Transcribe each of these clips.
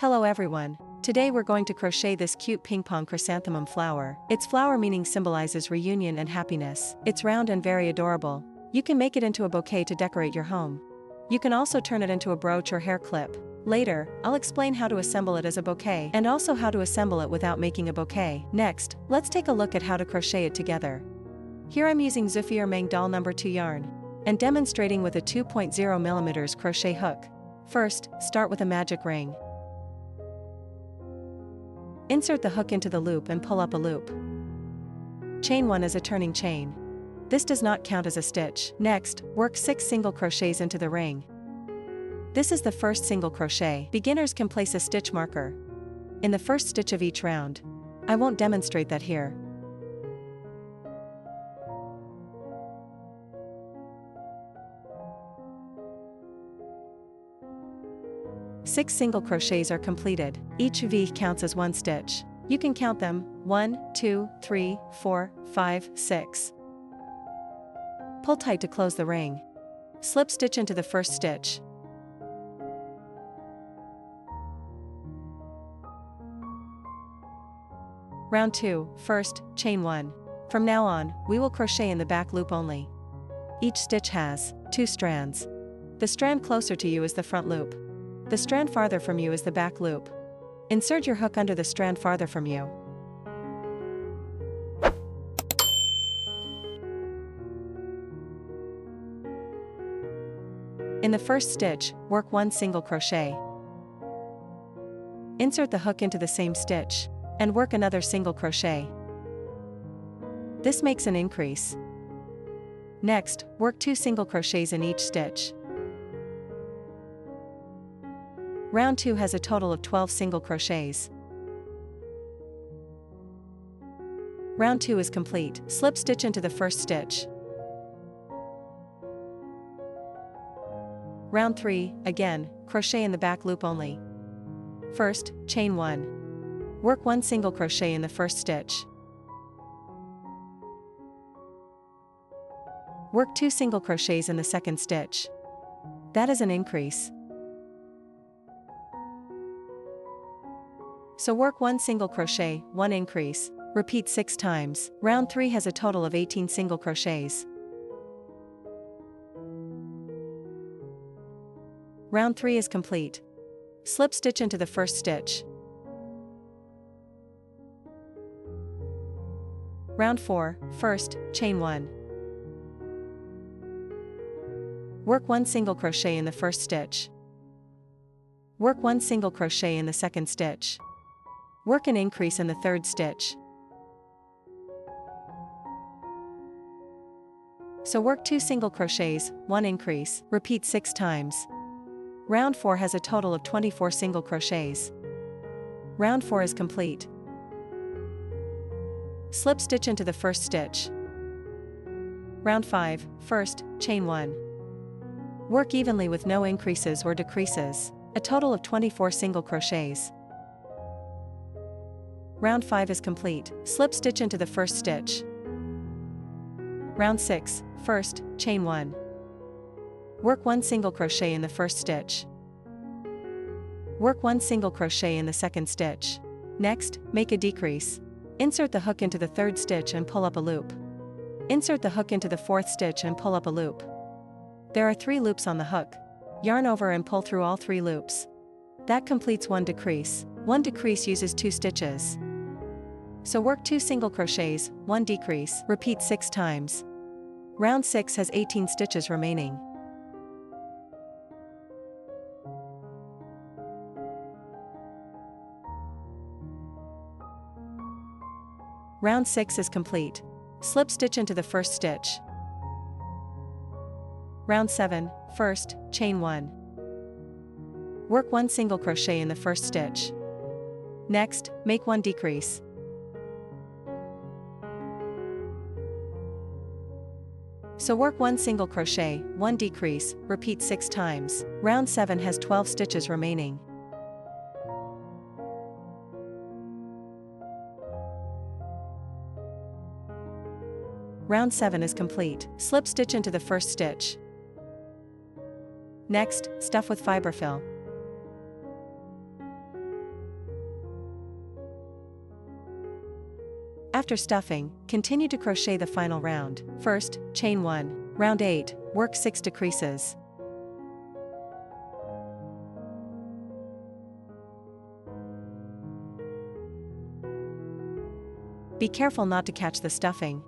Hello everyone. Today we're going to crochet this cute ping pong chrysanthemum flower. Its flower meaning symbolizes reunion and happiness. It's round and very adorable. You can make it into a bouquet to decorate your home. You can also turn it into a brooch or hair clip. Later, I'll explain how to assemble it as a bouquet and also how to assemble it without making a bouquet. Next, let's take a look at how to crochet it together. Here I'm using Zufir Mang Doll No. 2 yarn and demonstrating with a 2.0mm crochet hook. First, start with a magic ring. Insert the hook into the loop and pull up a loop. Chain 1 as a turning chain. This does not count as a stitch. Next, work 6 single crochets into the ring. This is the first single crochet. Beginners can place a stitch marker in the first stitch of each round. I won't demonstrate that here. Six single crochets are completed. Each V counts as one stitch. You can count them: 1, 2, 3, 4, 5, 6. Pull tight to close the ring. Slip stitch into the first stitch. Round 2, first, chain 1. From now on, we will crochet in the back loop only. Each stitch has 2 strands. The strand closer to you is the front loop. The strand farther from you is the back loop. Insert your hook under the strand farther from you. In the first stitch, work 1 single crochet. Insert the hook into the same stitch and work another single crochet. This makes an increase. Next, work 2 single crochets in each stitch. Round 2 has a total of 12 single crochets. Round 2 is complete. Slip stitch into the first stitch. Round 3, again, crochet in the back loop only. First, chain 1. Work 1 single crochet in the first stitch. Work 2 single crochets in the second stitch. That is an increase. So work 1 single crochet, 1 increase, repeat 6 times. Round 3 has a total of 18 single crochets. Round 3 is complete. Slip stitch into the first stitch. Round 4, first, chain 1. Work 1 single crochet in the first stitch. Work 1 single crochet in the second stitch. Work an increase in the third stitch. So work 2 single crochets, 1 increase, repeat 6 times. Round 4 has a total of 24 single crochets. Round 4 is complete. Slip stitch into the first stitch. Round 5, first, chain 1. Work evenly with no increases or decreases, a total of 24 single crochets. Round 5 is complete. Slip stitch into the first stitch. Round 6, first, chain 1. Work 1 single crochet in the first stitch. Work 1 single crochet in the second stitch. Next, make a decrease. Insert the hook into the third stitch and pull up a loop. Insert the hook into the fourth stitch and pull up a loop. There are 3 loops on the hook. Yarn over and pull through all 3 loops. That completes 1 decrease. 1 decrease uses 2 stitches. So work 2 single crochets, 1 decrease, repeat 6 times. Round 6 has 18 stitches remaining. Round 6 is complete. Slip stitch into the first stitch. Round 7, first, chain 1. Work 1 single crochet in the first stitch. Next, make 1 decrease. So work 1 single crochet, 1 decrease, repeat 6 times. Round 7 has 12 stitches remaining. Round 7 is complete. Slip stitch into the first stitch. Next, stuff with fiberfill. After stuffing, continue to crochet the final round. First, chain 1. Round 8, work 6 decreases. Be careful not to catch the stuffing.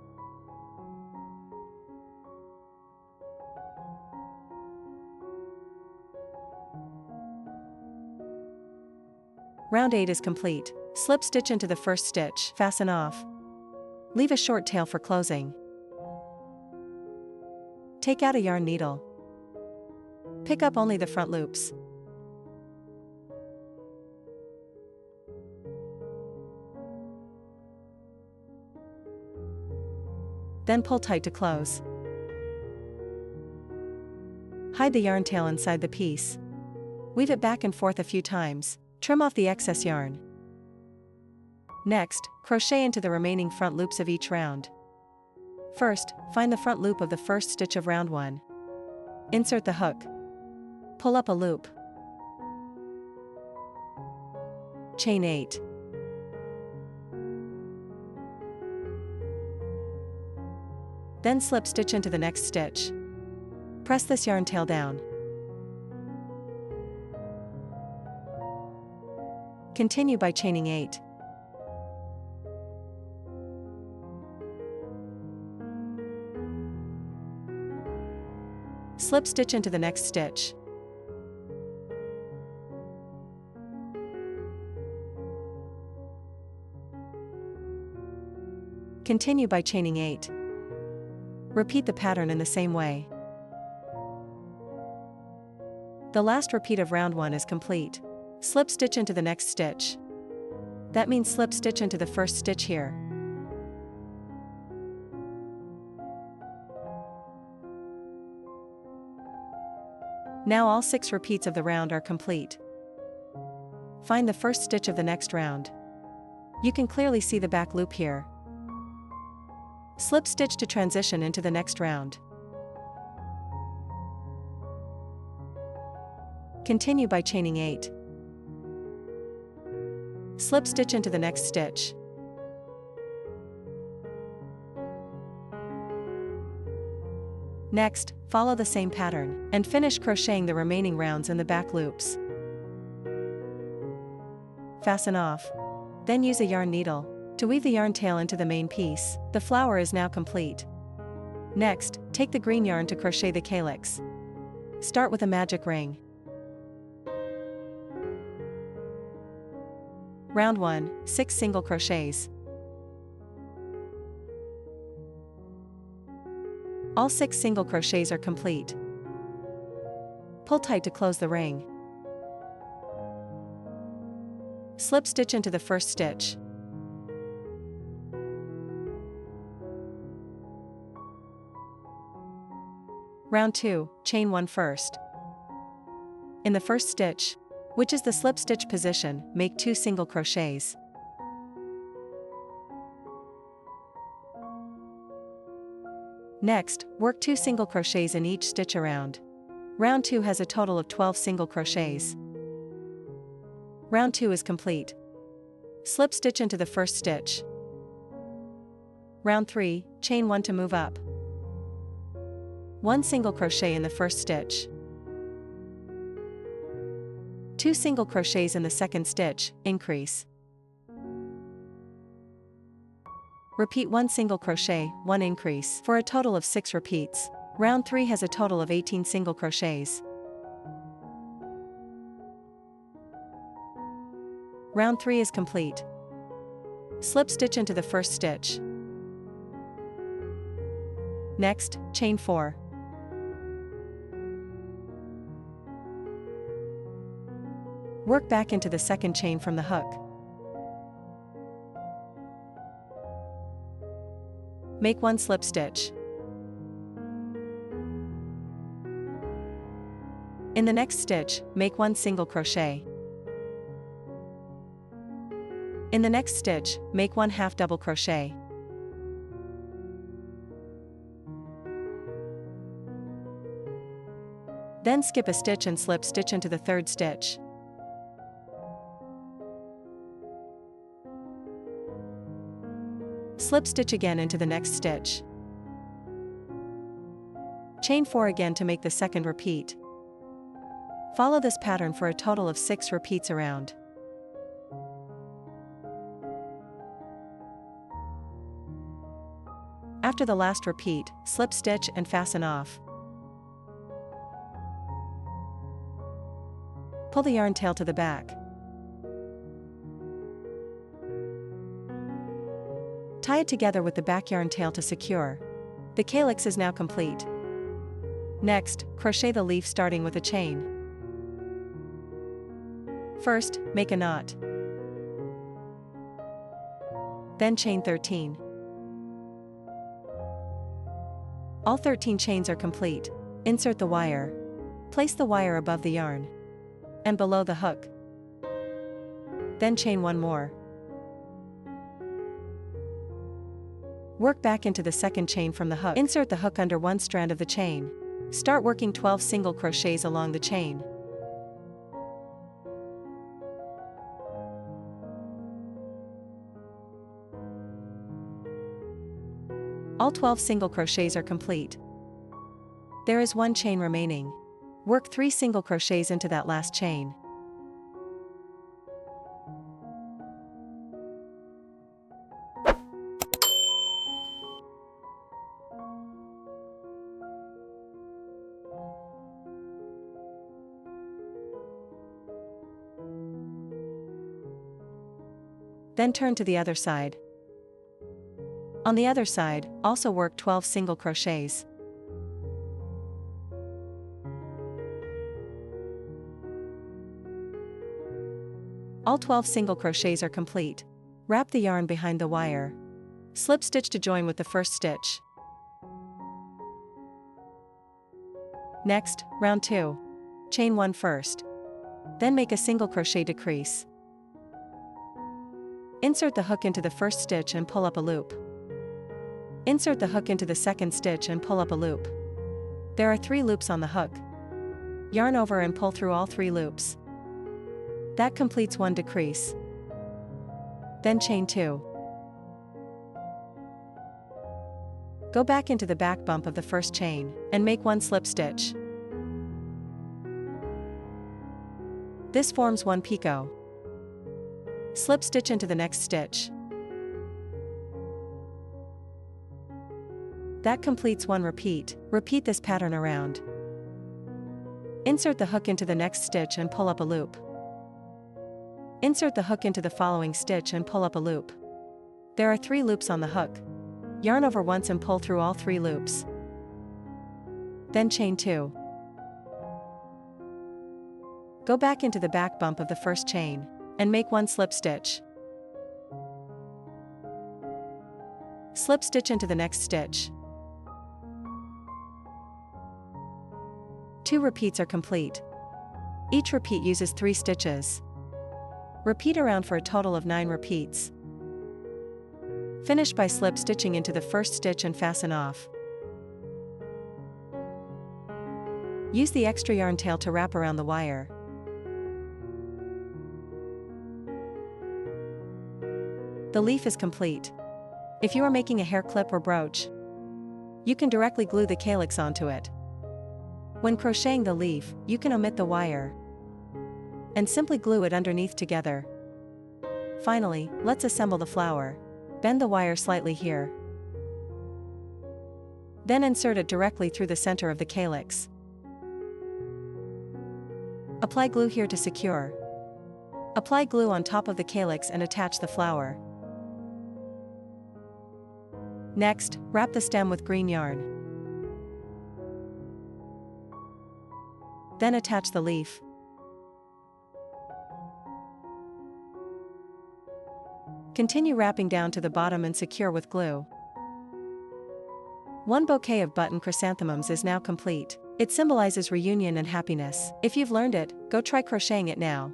Round 8 is complete. Slip stitch into the first stitch, fasten off. Leave a short tail for closing. Take out a yarn needle. Pick up only the front loops. Then pull tight to close. Hide the yarn tail inside the piece. Weave it back and forth a few times. Trim off the excess yarn. Next, crochet into the remaining front loops of each round. First, find the front loop of the first stitch of round 1. Insert the hook. Pull up a loop. Chain 8. Then slip stitch into the next stitch. Press this yarn tail down. Continue by chaining 8. Slip stitch into the next stitch. Continue by chaining 8. Repeat the pattern in the same way. The last repeat of round 1 is complete. Slip stitch into the next stitch. That means slip stitch into the first stitch here. Now all 6 repeats of the round are complete. Find the first stitch of the next round. You can clearly see the back loop here. Slip stitch to transition into the next round. Continue by chaining 8. Slip stitch into the next stitch. Next, follow the same pattern, and finish crocheting the remaining rounds in the back loops. Fasten off. Then use a yarn needle to weave the yarn tail into the main piece. The flower is now complete. Next, take the green yarn to crochet the calyx. Start with a magic ring. Round 1, 6 single crochets. All 6 single crochets are complete. Pull tight to close the ring. Slip stitch into the first stitch. Round 2, chain 1 first. In the first stitch, which is the slip stitch position, make 2 single crochets. Next, work 2 single crochets in each stitch around. Round 2 has a total of 12 single crochets. Round 2 is complete. Slip stitch into the first stitch. Round 3, chain 1 to move up. 1 single crochet in the first stitch. 2 single crochets in the second stitch, increase. Repeat 1 single crochet, 1 increase, for a total of 6 repeats. Round 3 has a total of 18 single crochets. Round 3 is complete. Slip stitch into the first stitch. Next, chain 4. Work back into the second chain from the hook. Make 1 slip stitch. In the next stitch, make 1 single crochet. In the next stitch, make 1 half double crochet. Then skip a stitch and slip stitch into the third stitch. Slip stitch again into the next stitch. Chain 4 again to make the second repeat. Follow this pattern for a total of 6 repeats around. After the last repeat, slip stitch and fasten off. Pull the yarn tail to the back. Tie it together with the back yarn tail to secure. The calyx is now complete. Next, crochet the leaf starting with a chain. First, make a knot. Then chain 13. All 13 chains are complete. Insert the wire. Place the wire above the yarn and below the hook. Then chain 1 more. Work back into the second chain from the hook. Insert the hook under one strand of the chain. Start working 12 single crochets along the chain. All 12 single crochets are complete. There is one chain remaining. Work 3 single crochets into that last chain. Then turn to the other side. On the other side, also work 12 single crochets. All 12 single crochets are complete. Wrap the yarn behind the wire. Slip stitch to join with the first stitch. Next, round 2. Chain 1 first. Then make a single crochet decrease. Insert the hook into the first stitch and pull up a loop. Insert the hook into the second stitch and pull up a loop. There are 3 loops on the hook. Yarn over and pull through all 3 loops. That completes 1 decrease. Then chain 2. Go back into the back bump of the first chain and make 1 slip stitch. This forms 1 picot. Slip stitch into the next stitch. That completes 1 repeat. Repeat this pattern around. Insert the hook into the next stitch and pull up a loop. Insert the hook into the following stitch and pull up a loop. There are 3 loops on the hook. Yarn over once and pull through all 3 loops. Then chain 2. Go back into the back bump of the first chain and make 1 slip stitch. Slip stitch into the next stitch. 2 repeats are complete. Each repeat uses 3 stitches. Repeat around for a total of 9 repeats. Finish by slip stitching into the first stitch and fasten off. Use the extra yarn tail to wrap around the wire. The leaf is complete. If you are making a hair clip or brooch, you can directly glue the calyx onto it. When crocheting the leaf, you can omit the wire and simply glue it underneath together. Finally, let's assemble the flower. Bend the wire slightly here. Then insert it directly through the center of the calyx. Apply glue here to secure. Apply glue on top of the calyx and attach the flower. Next, wrap the stem with green yarn. Then attach the leaf. Continue wrapping down to the bottom and secure with glue. 1 bouquet of button chrysanthemums is now complete. It symbolizes reunion and happiness. If you've learned it, go try crocheting it now.